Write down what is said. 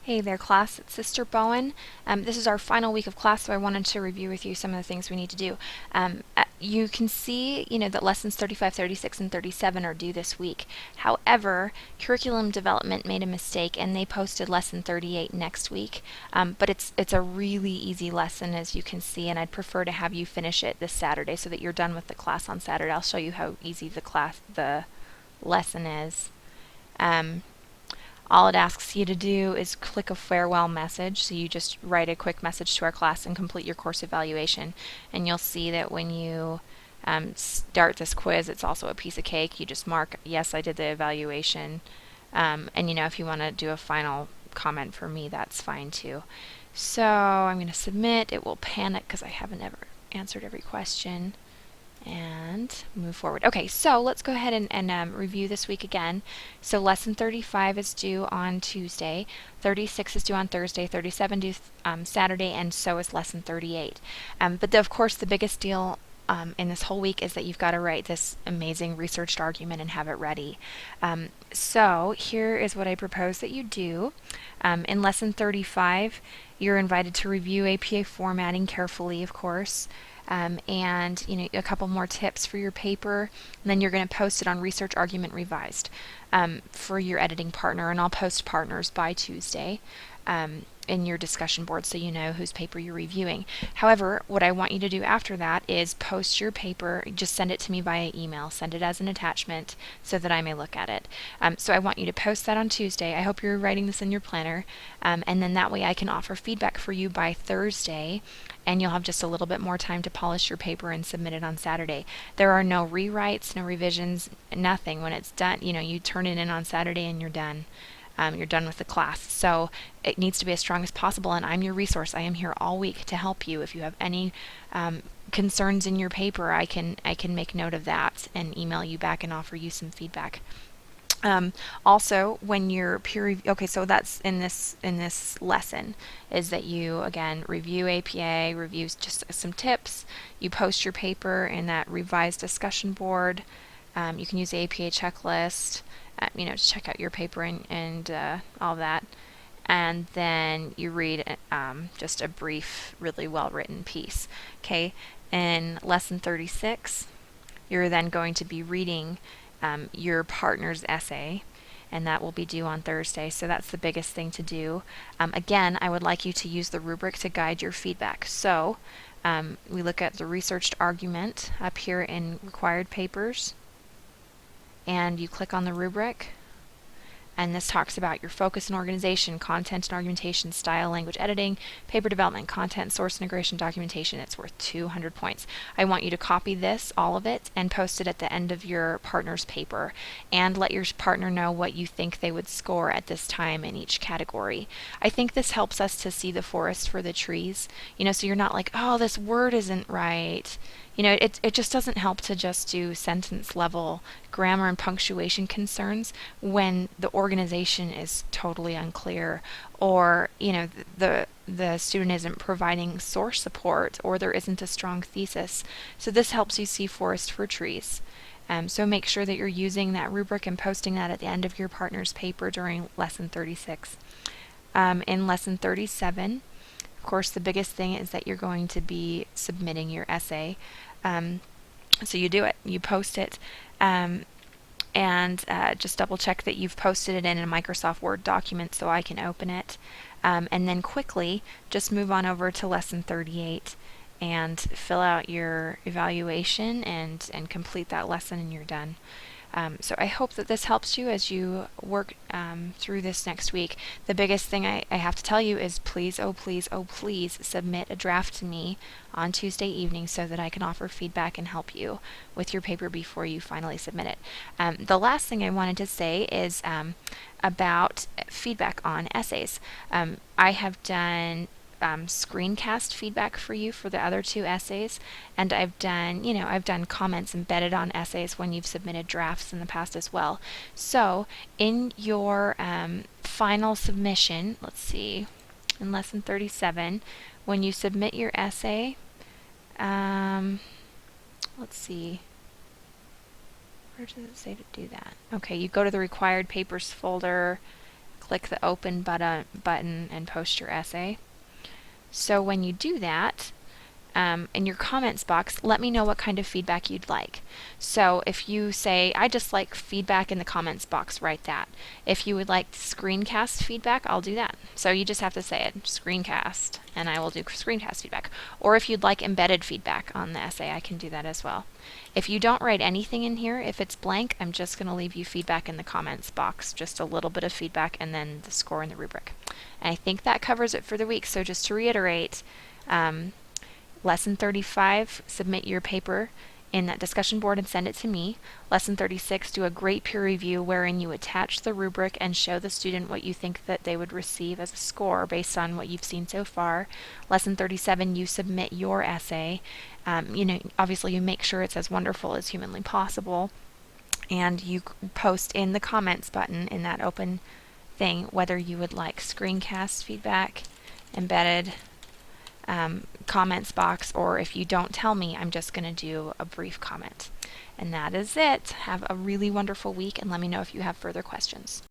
Hey there class, it's Sister Bowen. This is our final week of class, so I wanted to review with you some of the things we need to do. You can see, that lessons 35, 36, and 37 are due this week. However, Curriculum Development made a mistake and they posted lesson 38 next week. But it's a really easy lesson, as you can see, and I'd prefer to have you finish it this Saturday so that you're done with the class on Saturday. I'll show you how easy the lesson is. All it asks you to do is click a farewell message. So you just write a quick message to our class and complete your course evaluation. And you'll see that when you start this quiz, it's also a piece of cake. You just mark, yes, I did the evaluation. And if you want to do a final comment for me, that's fine too. So I'm going to submit. It will panic because I haven't ever answered every question. And move forward. Okay, so let's go ahead and review this week again. So lesson 35 is due on Tuesday, 36 is due on Thursday, 37 due Saturday, and so is lesson 38. But of course the biggest deal in this whole week is that you've got to write this amazing researched argument and have it ready. So here is what I propose that you do. In lesson 35, you're invited to review APA formatting carefully, of course. And a couple more tips for your paper, and then you're going to post it on Research Argument Revised for your editing partner, and I'll post partners by Tuesday in your discussion board so you know whose paper you're reviewing. However, what I want you to do after that is post your paper, just send it to me via email, send it as an attachment so that I may look at it. So I want you to post that on Tuesday. I hope you're writing this in your planner, and then that way I can offer feedback for you by Thursday, and you'll have just a little bit more time to polish your paper and submit it on Saturday. There are no rewrites, no revisions, nothing. When it's done, you turn it in on Saturday and you're done. You're done with the class. So it needs to be as strong as possible, and I'm your resource. I am here all week to help you. If you have any concerns in your paper, I can make note of that and email you back and offer you some feedback. Also, when you're peer review, okay, so that's in this lesson, is that you again review APA, review just some tips. You post your paper in that revised discussion board. You can use the APA checklist, to check out your paper and all that. And then you read just a brief, really well-written piece. Okay, in lesson 36, you're then going to be reading your partner's essay, and that will be due on Thursday. So that's the biggest thing to do. Again, I would like you to use the rubric to guide your feedback. So we look at the researched argument up here in required papers, and you click on the rubric. And this talks about your focus and organization, content and argumentation, style, language editing, paper development, content, source integration, documentation. It's worth 200 points. I want you to copy this, all of it, and post it at the end of your partner's paper. And let your partner know what you think they would score at this time in each category. I think this helps us to see the forest for the trees. So you're not like, oh, this word isn't right. It just doesn't help to just do sentence level grammar and punctuation concerns when the organization is totally unclear, or the student isn't providing source support, or there isn't a strong thesis. So this helps you see forest for trees. So make sure that you're using that rubric and posting that at the end of your partner's paper during lesson 36. In lesson 37, of course, the biggest thing is that you're going to be submitting your essay. So you do it, you post it, and just double check that you've posted it in a Microsoft Word document so I can open it. And then quickly just move on over to lesson 38 and fill out your evaluation and complete that lesson, and you're done. So I hope that this helps you as you work through this next week. The biggest thing I have to tell you is please, oh please, oh please, submit a draft to me on Tuesday evening so that I can offer feedback and help you with your paper before you finally submit it. The last thing I wanted to say is about feedback on essays. I have done screencast feedback for you for the other two essays, and I've done comments embedded on essays when you've submitted drafts in the past as well. So in your final submission, let's see, in lesson 37, when you submit your essay, let's see, where does it say to do that? Okay, you go to the required papers folder, click the open button and post your essay. So when you do that, in your comments box, let me know what kind of feedback you'd like. So if you say, I just like feedback in the comments box, write that. If you would like screencast feedback, I'll do that. So you just have to say it, screencast, and I will do screencast feedback. Or if you'd like embedded feedback on the essay, I can do that as well. If you don't write anything in here, if it's blank, I'm just going to leave you feedback in the comments box, just a little bit of feedback, and then the score in the rubric. And I think that covers it for the week. So just to reiterate, Lesson 35, submit your paper in that discussion board and send it to me. Lesson 36, do a great peer review wherein you attach the rubric and show the student what you think that they would receive as a score based on what you've seen so far. Lesson 37, you submit your essay. Obviously you make sure it's as wonderful as humanly possible, and you post in the comments button in that open thing whether you would like screencast feedback, embedded, comments box, or if you don't tell me, I'm just going to do a brief comment. And that is it. Have a really wonderful week, and let me know if you have further questions.